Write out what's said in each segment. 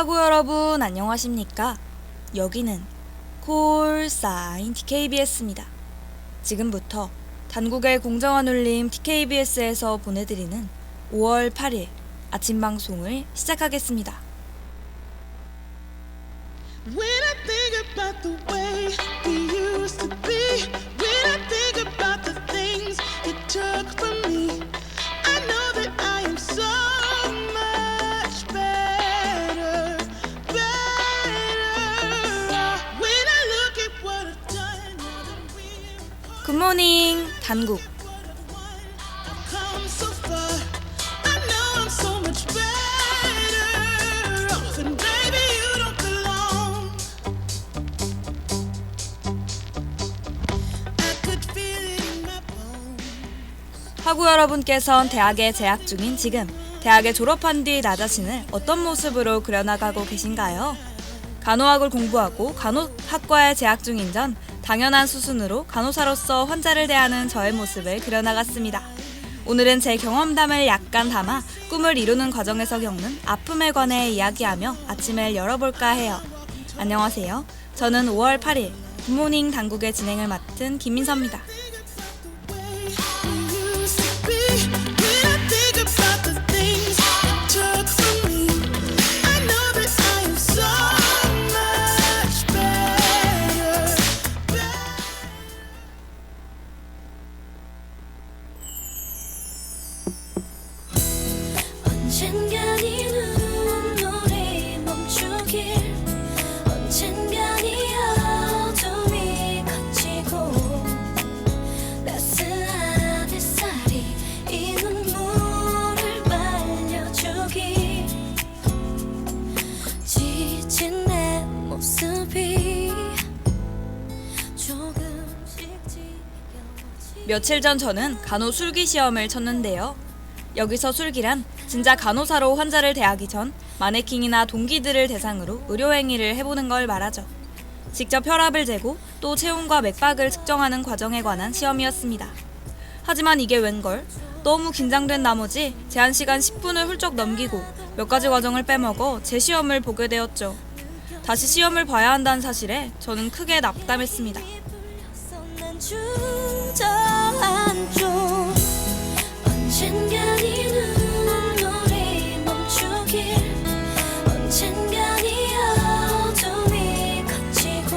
하고 여러분 안녕하십니까? 여기는 콜사인 TKBS입니다. 지금부터 단국의 공정한 울림 TKBS에서 보내드리는 5월 8일 아침 방송을 시작하겠습니다. When I think about the way we used to be, when I think about the things you took from me, I know that I am so much better, better. When I look at what I've done, now that we're 굿모닝 단국. I've come so far, I know I'm so much better off, and baby you don't belong. I could feel it in my bones. 하고 여러분께선 대학에 재학 중인 지금 대학에 졸업한 뒤 나 자신을 어떤 모습으로 그려나가고 계신가요? 간호학을 공부하고 간호학과에 재학 중인 전 당연한 수순으로 간호사로서 환자를 대하는 저의 모습을 그려나갔습니다. 오늘은 제 경험담을 약간 담아 꿈을 이루는 과정에서 겪는 아픔에 관해 이야기하며 아침을 열어볼까 해요. 안녕하세요. 저는 5월 8일 굿모닝 단국의 진행을 맡은 김민서입니다. 언젠가 네 눈물이 멈추길 언젠가 네 어둠이 걷히고 따스한 햇살이 이 눈물을 말려주길 지친 내 모습이 조금씩 지겨워지 며칠 전 저는 간호 술기 시험을 쳤는데요. 여기서 술기란 진짜 간호사로 환자를 대하기 전 마네킹이나 동기들을 대상으로 의료행위를 해보는 걸 말하죠. 직접 혈압을 재고 또 체온과 맥박을 측정하는 과정에 관한 시험이었습니다. 하지만 이게 웬걸? 너무 긴장된 나머지 제한시간 10분을 훌쩍 넘기고 몇 가지 과정을 빼먹어 제 시험을 보게 되었죠. 다시 시험을 봐야 한다는 사실에 저는 크게 낙담했습니다. 난 주저앉죠 언젠가 네 눈물이 멈추길 언젠가 네 어둠이 걷히고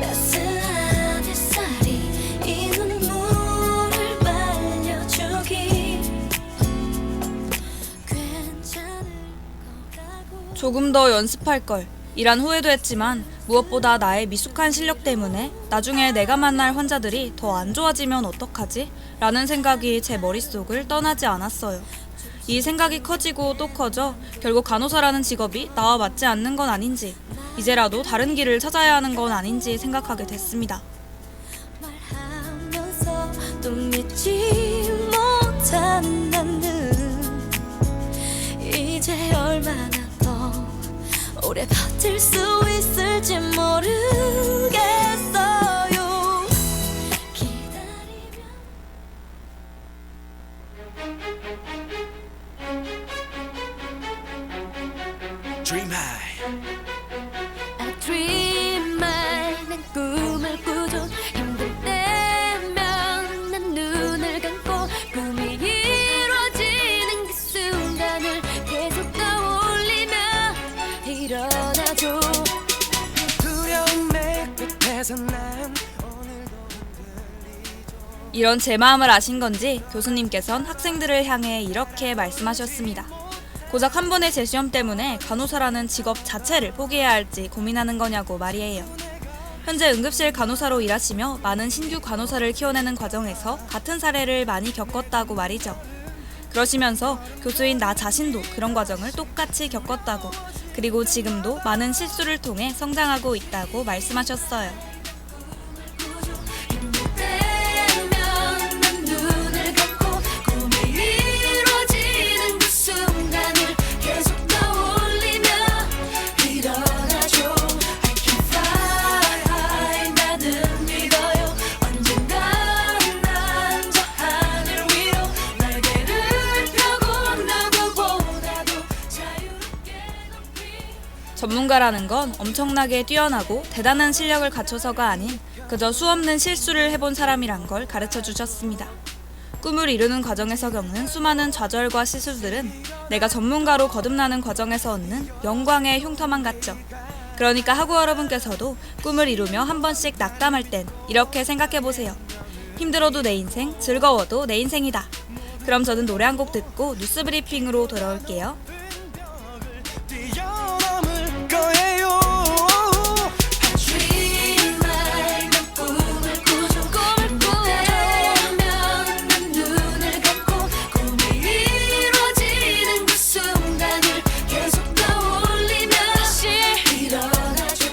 따스한 햇살이 이 눈물을 말려주길 괜찮을 거라고 조금 더 연습할 걸 이란 후회도 했지만 무엇보다 나의 미숙한 실력 때문에 나중에 내가 만날 환자들이 더 안 좋아지면 어떡하지? 라는 생각이 제 머릿속을 떠나지 않았어요. 이 생각이 커지고 또 커져 결국 간호사라는 직업이 나와 맞지 않는 건 아닌지 이제라도 다른 길을 찾아야 하는 건 아닌지 생각하게 됐습니다. 말하면서 또 믿지 못한다는 이제 얼마나 더 오래 버틸 수 있을지 모르겠어요 기다리면 Dream high. I dream high 난 꿈을 꾸죠 힘들 때면 난 눈을 감고 꿈이 이루어지는 그 순간을 계속 떠올리며 일어나죠 두려운 내 끝에서 난 오늘도 이런 제 마음을 아신 건지 교수님께선 학생들을 향해 이렇게 말씀하셨습니다. 고작 한 번의 재시험 때문에 간호사라는 직업 자체를 포기해야 할지 고민하는 거냐고 말이에요. 현재 응급실 간호사로 일하시며 많은 신규 간호사를 키워내는 과정에서 같은 사례를 많이 겪었다고 말이죠. 그러시면서 교수인 나 자신도 그런 과정을 똑같이 겪었다고, 그리고 지금도 많은 실수를 통해 성장하고 있다고 말씀하셨어요. 때면 난 눈을 감고 꿈이 이루어지는 그 순간을 계속 떠올리며 일어나죠 I can fly high 나는 믿어요 언젠가 난 저 하늘 위로 날개를 펴고 누구보다도 자유롭게 전문가라는 건 엄청나게 뛰어나고 대단한 실력을 갖춰서가 아닌 그저 수없는 실수를 해본 사람이란 걸 가르쳐 주셨습니다. 꿈을 이루는 과정에서 겪는 수많은 좌절과 실수들은 내가 전문가로 거듭나는 과정에서 얻는 영광의 흉터만 같죠. 그러니까 학우 여러분께서도 꿈을 이루며 한 번씩 낙담할 땐 이렇게 생각해보세요. 힘들어도 내 인생, 즐거워도 내 인생이다. 그럼 저는 노래 한 곡 듣고 뉴스 브리핑으로 돌아올게요. 뛰어넘을 거예요. Dream like 난 꿈을 꾸죠. 그때면 난 눈을 감고 꿈이 이루어지는 그 순간을 계속 떠올리며 다시 일어나죠.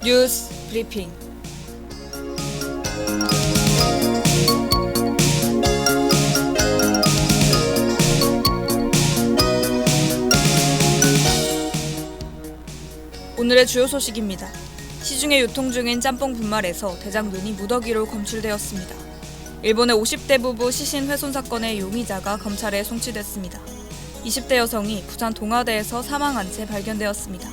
뉴스 브리핑. 오늘의 주요 소식입니다. 시중에 유통 중인 짬뽕 분말에서 대장균이 무더기로 검출되었습니다. 일본의 50대 부부 시신 훼손 사건의 용의자가 검찰에 송치됐습니다. 20대 여성이 부산 동아대에서 사망한 채 발견되었습니다.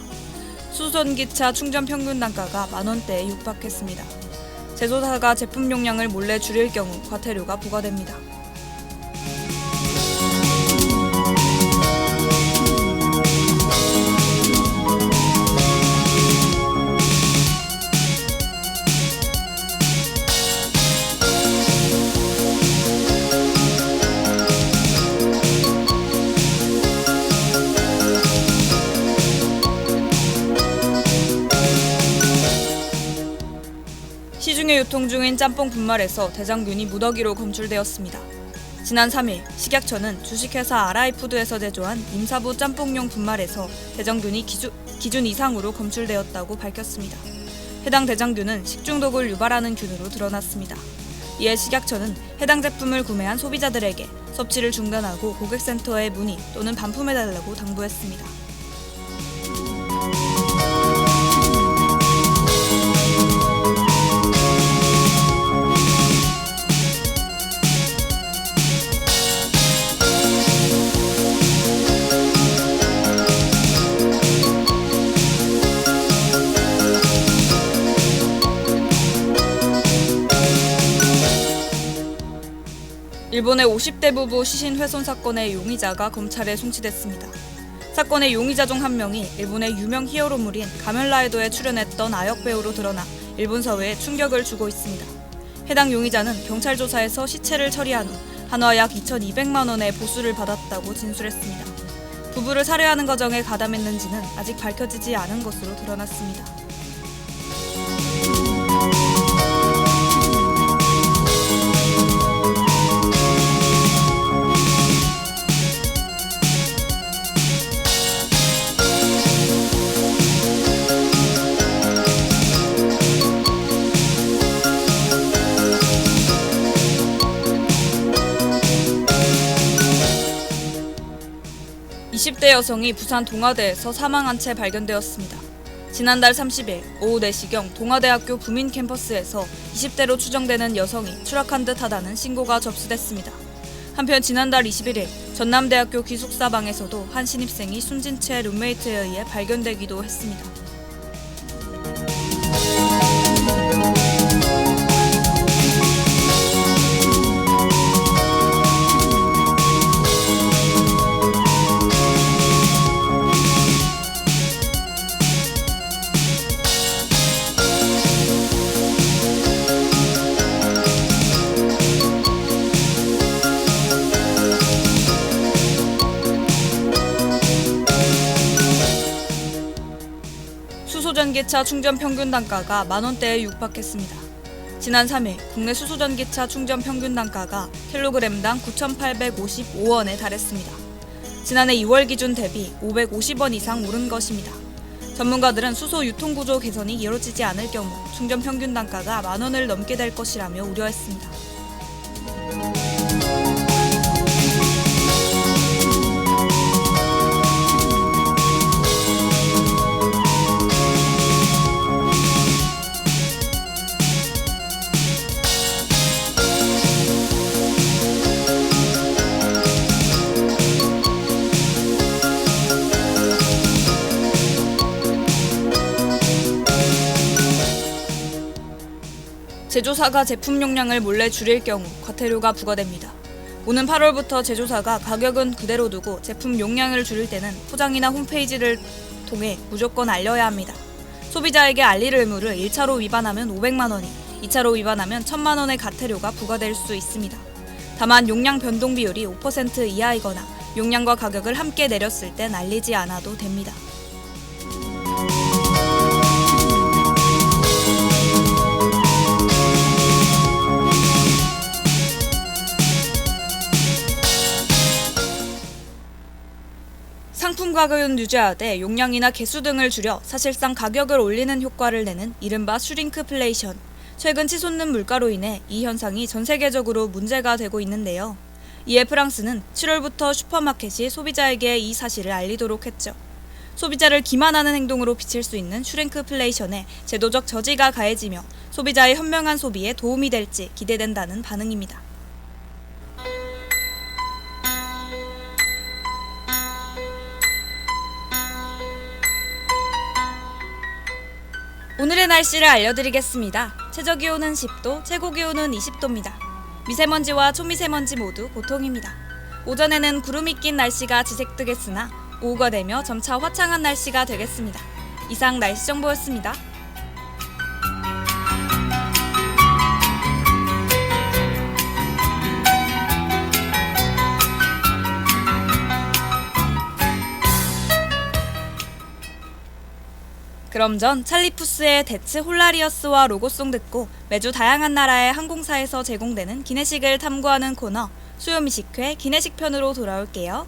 수소전기차 충전 평균 단가가 만원대에 육박했습니다. 제조사가 제품 용량을 몰래 줄일 경우 과태료가 부과됩니다. 시중에 유통 중인 짬뽕 분말에서 대장균이 무더기로 검출되었습니다. 지난 3일 식약처는 주식회사 아라이푸드에서 제조한 임사부 짬뽕용 분말에서 대장균이 기준 이상으로 검출되었다고 밝혔습니다. 해당 대장균은 식중독을 유발하는 균으로 드러났습니다. 이에 식약처는 해당 제품을 구매한 소비자들에게 섭취를 중단하고 고객센터에 문의 또는 반품해달라고 당부했습니다. 일본의 50대 부부 시신 훼손 사건의 용의자가 검찰에 송치됐습니다. 사건의 용의자 중 한 명이 일본의 유명 히어로물인 가면라이더에 출연했던 아역 배우로 드러나 일본 사회에 충격을 주고 있습니다. 해당 용의자는 경찰 조사에서 시체를 처리한 후 한화 약 2,200만 원의 보수를 받았다고 진술했습니다. 부부를 살해하는 과정에 가담했는지는 아직 밝혀지지 않은 것으로 드러났습니다. (20대) 여성이 부산 동아대에서 사망한 채 발견되었습니다. 지난달 30일 오후 4시경 동아대학교 부민 캠퍼스에서 20대로 추정되는 여성이 추락한 듯하다는 신고가 접수됐습니다. 한편 지난달 21일 전남대학교 기숙사 방에서도 한 신입생이 숨진 채 룸메이트에 의해 발견되기도 했습니다. 수소전기차 충전 평균 단가가 만원대에 육박했습니다. 지난 3일 국내 수소전기차 충전 평균 단가가 킬로그램당 9,855원에 달했습니다. 지난해 2월 기준 대비 550원 이상 오른 것입니다. 전문가들은 수소 유통구조 개선이 이루어지지 않을 경우 충전 평균 단가가 10,000원을 넘게 될 것이라며 우려했습니다. 제조사가 제품 용량을 몰래 줄일 경우 과태료가 부과됩니다. 오는 8월부터 제조사가 가격은 그대로 두고 제품 용량을 줄일 때는 포장이나 홈페이지를 통해 무조건 알려야 합니다. 소비자에게 알릴 의무를 1차로 위반하면 500만 원이, 2차로 위반하면 1,000만 원의 과태료가 부과될 수 있습니다. 다만 용량 변동 비율이 5% 이하이거나 용량과 가격을 함께 내렸을 땐 알리지 않아도 됩니다. 상품 가격은 유지하되 용량이나 개수 등을 줄여 사실상 가격을 올리는 효과를 내는 이른바 슈링크플레이션. 최근 치솟는 물가로 인해 이 현상이 전 세계적으로 문제가 되고 있는데요. 이에 프랑스는 7월부터 슈퍼마켓이 소비자에게 이 사실을 알리도록 했죠. 소비자를 기만하는 행동으로 비칠 수 있는 슈링크플레이션에 제도적 저지가 가해지며 소비자의 현명한 소비에 도움이 될지 기대된다는 반응입니다. 오늘의 날씨를 알려드리겠습니다. 최저기온은 10도, 최고기온은 20도입니다. 미세먼지와 초미세먼지 모두 보통입니다. 오전에는 구름이 낀 날씨가 지색되겠으나 오후가 되며 점차 화창한 날씨가 되겠습니다. 이상 날씨 정보였습니다. 그럼 전 찰리푸스의 데츠 홀라리어스와 로고송 듣고 매주 다양한 나라의 항공사에서 제공되는 기내식을 탐구하는 코너 수요미식회 기내식 편으로 돌아올게요.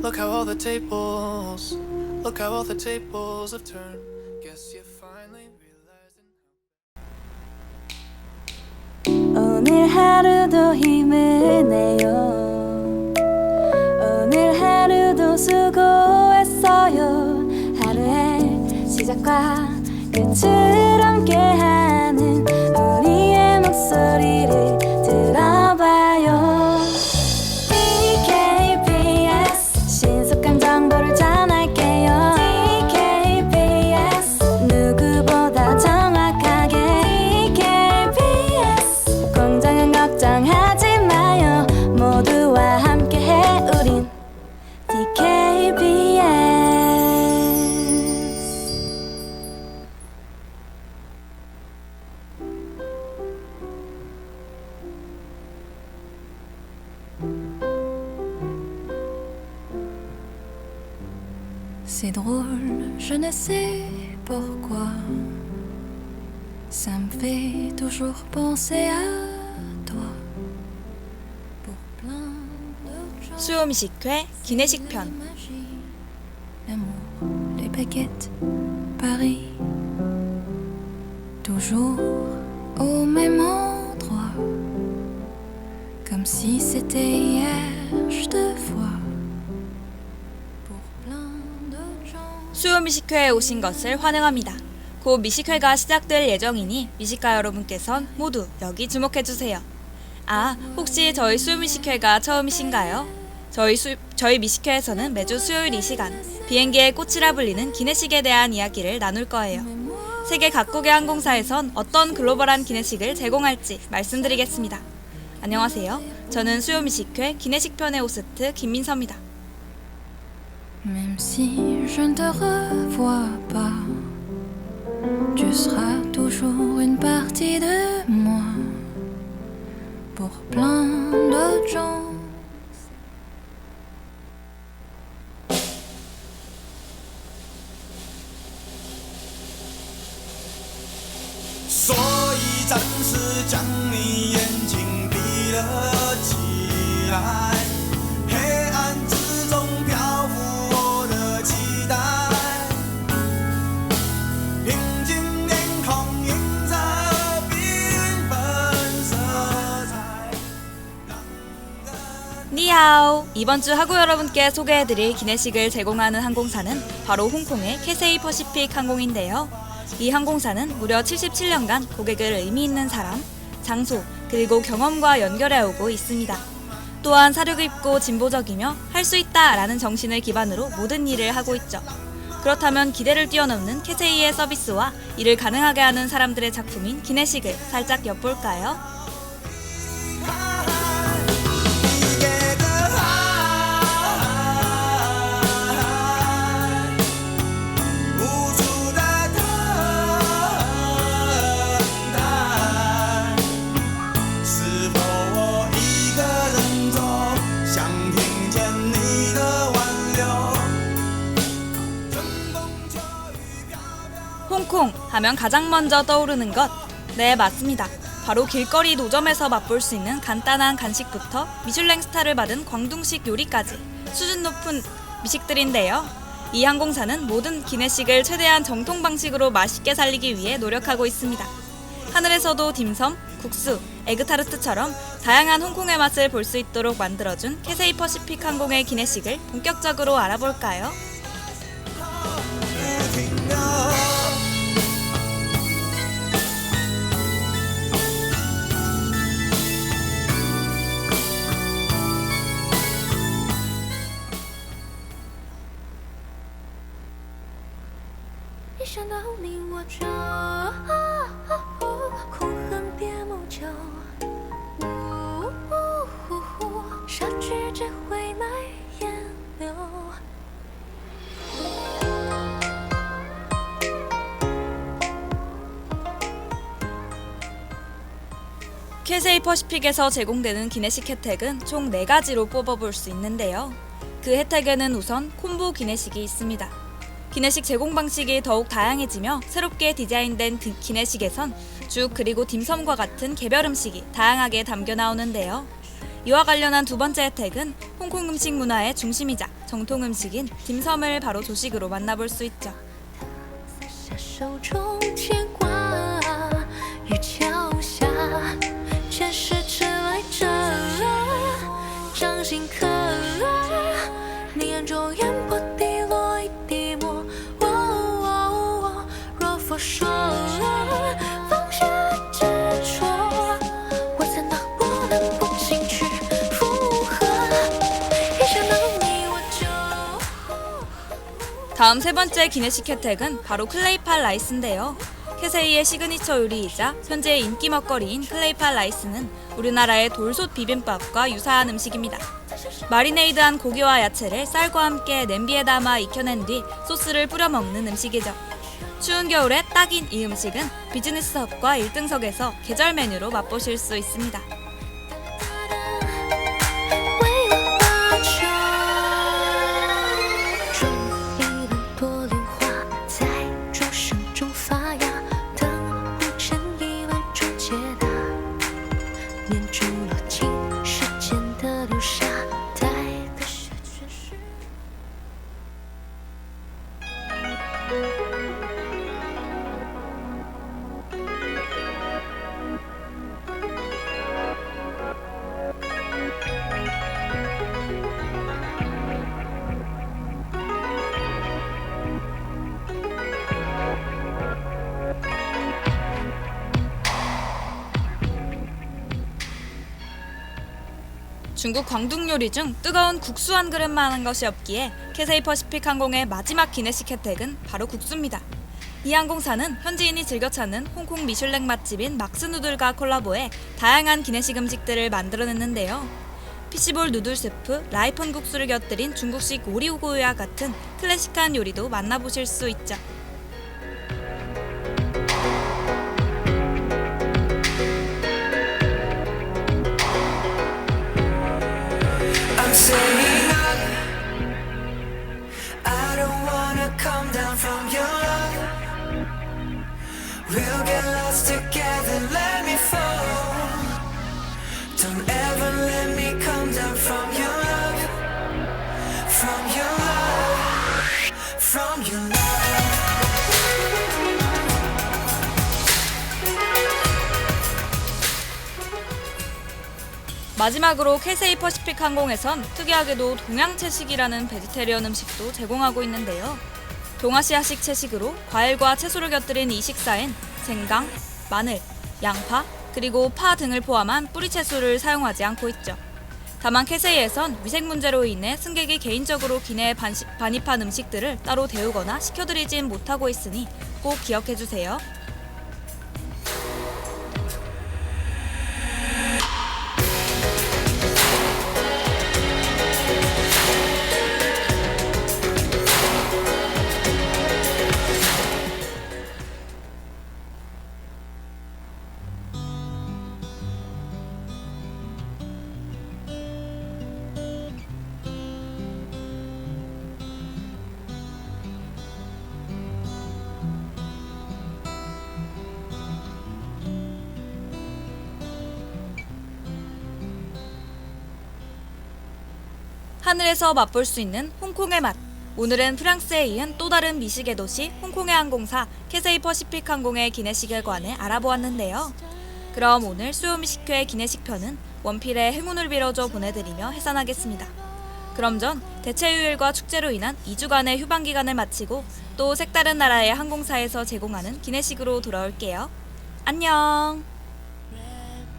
Look how all the tables, look how all the tables have turned. Guess you finally realizing. 오늘 하루도 힘을 내요. 오늘 하루도 수고했어요. 하루의 시작과 끝을 함께하는 우리의 목소리를 들어봐요. DKBS 신속한 정보를 전할게요. DKBS 누구보다 정확하게 DKBS 공장은 걱정하지 마요. 모두와 함께해 우린 DKBS. C'est drôle, je ne sais pourquoi. Ça me fait toujours penser à toi. Pour plein d'autres choses. 수요미식회 기내식 편. Magie, l'amour, les baguettes, Paris. Toujours au même endroit. Comme si c'était hier, je te vois. Pour plein d'autres gens. 수요미식회에 오신 것을 환영합니다. 곧 미식회가 시작될 예정이니 미식가 여러분께선 모두 여기 주목해주세요. 아, 혹시 저희 수요미식회가 처음이신가요? 저희 미식회에서는 매주 수요일 이 시간 비행기의 꽃이라 불리는 기내식에 대한 이야기를 나눌 거예요. 세계 각국의 항공사에선 어떤 글로벌한 기내식을 제공할지 말씀드리겠습니다. 안녕하세요. 저는 수요미식회 기내식 편의 호스트 김민서입니다. Même si je ne te revois pas, tu seras toujours une partie de moi. Pour plein d'autres gens, 将你眼睛闭了起来，黑暗之中漂浮我的期待，平静天空映着缤纷色彩。 니하오! 이번 주 하고 여러분께 소개해드릴 기내식을 제공하는 항공사는 바로 홍콩의 캐세이 퍼시픽 항공인데요. 이 항공사는 무려 77년간 고객을 의미 있는 사람, 장소, 그리고 경험과 연결해오고 있습니다. 또한 사려 깊고 진보적이며 할 수 있다라는 정신을 기반으로 모든 일을 하고 있죠. 그렇다면 기대를 뛰어넘는 캐세이의 서비스와 이를 가능하게 하는 사람들의 작품인 기내식을 살짝 엿볼까요? 홍콩 하면 가장 먼저 떠오르는 것, 네 맞습니다. 바로 길거리 노점에서 맛볼 수 있는 간단한 간식부터 미슐랭 스타를 받은 광둥식 요리까지 수준 높은 미식들인데요. 이 항공사는 모든 기내식을 최대한 정통 방식으로 맛있게 살리기 위해 노력하고 있습니다. 하늘에서도 딤섬, 국수, 에그타르트처럼 다양한 홍콩의 맛을 볼 수 있도록 만들어준 캐세이 퍼시픽 항공의 기내식을 본격적으로 알아볼까요? 캐세이 퍼시픽에서 제공되는 기내식 혜택은 총 4가지로 뽑아볼 수 있는데요. 그 혜택에는 우선 콤보 기내식이 있습니다. 기내식 제공 방식이 더욱 다양해지며 새롭게 디자인된 기내식에선 죽 그리고 딤섬과 같은 개별 음식이 다양하게 담겨 나오는데요. 이와 관련한 두 번째 혜택은 홍콩 음식 문화의 중심이자 정통 음식인 딤섬을 바로 조식으로 만나볼 수 있죠. 手中牵挂，雨桥下，前世迟来者，掌心刻，你眼中烟波滴落一滴墨，若佛说放下执着，我怎能不能不进去附和？一想到你我就。 다음 세 번째 기내식 혜택은 바로 클레이팟 라이스인데요. 캐세이의 시그니처 요리이자 현재의 인기 먹거리인 클레이팟 라이스는 우리나라의 돌솥 비빔밥과 유사한 음식입니다. 마리네이드한 고기와 야채를 쌀과 함께 냄비에 담아 익혀낸 뒤 소스를 뿌려 먹는 음식이죠. 추운 겨울에 딱인 이 음식은 비즈니스석과 1등석에서 계절 메뉴로 맛보실 수 있습니다. '중국 광둥 요리 중 뜨거운 국수 한 그릇만 한 것이 없기에 캐세이 퍼시픽 항공의 마지막 기내식 혜택은 바로 국수입니다. 이 항공사는 현지인이 즐겨 찾는 홍콩 미슐랭 맛집인 막스누들과 콜라보해 다양한 기내식 음식들을 만들어냈는데요. 피시볼 누들 스프, 라이펀 국수를 곁들인 중국식 오리고기와 같은 클래식한 요리도 만나보실 수 있죠. I'm saying up. I don't wanna come down from your love. We'll get lost together, let me fall. Don't let me come down from your love, from your love, from your love. 마지막으로 캐세이 퍼시픽 항공에선 특이하게도 동양 채식이라는 베지테리언 음식도 제공하고 있는데요. 동아시아식 채식으로 과일과 채소를 곁들인 이 식사엔 생강, 마늘, 양파, 그리고 파 등을 포함한 뿌리 채소를 사용하지 않고 있죠. 다만 캐세이에선 위생 문제로 인해 승객이 개인적으로 기내에 반입한 음식들을 따로 데우거나 시켜드리진 못하고 있으니 꼭 기억해주세요. 하늘에서 맛볼 수 있는 홍콩의 맛. 오늘은 프랑스에 이은 또 다른 미식의 도시 홍콩의 항공사 캐세이 퍼시픽 항공의 기내식에 관해 알아보았는데요. 그럼 오늘 수요미식회 기내식편은 원필의 행운을 빌어줘 보내드리며 해산하겠습니다. 그럼 전 대체휴일과 축제로 인한 2주간의 휴방기간을 마치고 또 색다른 나라의 항공사에서 제공하는 기내식으로 돌아올게요. 안녕!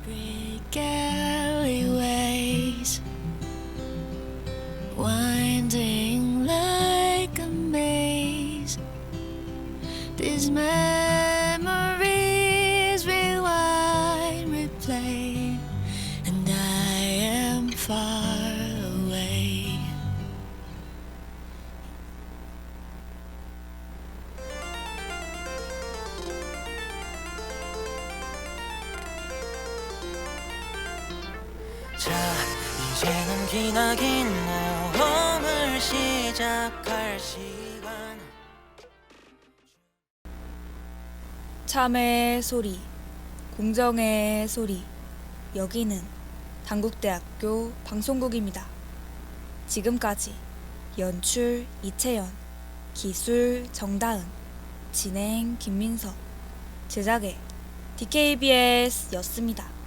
Brick alleyways, winding like a maze. These memories rewind, replay, and I am far away. 자, 이제는 기나긴 모험을 시작할 시간. 참의 소리, 공정의 소리. 여기는 단국대학교 방송국입니다. 지금까지 연출 이채연, 기술 정다은, 진행 김민서, 제작의 DKBS였습니다.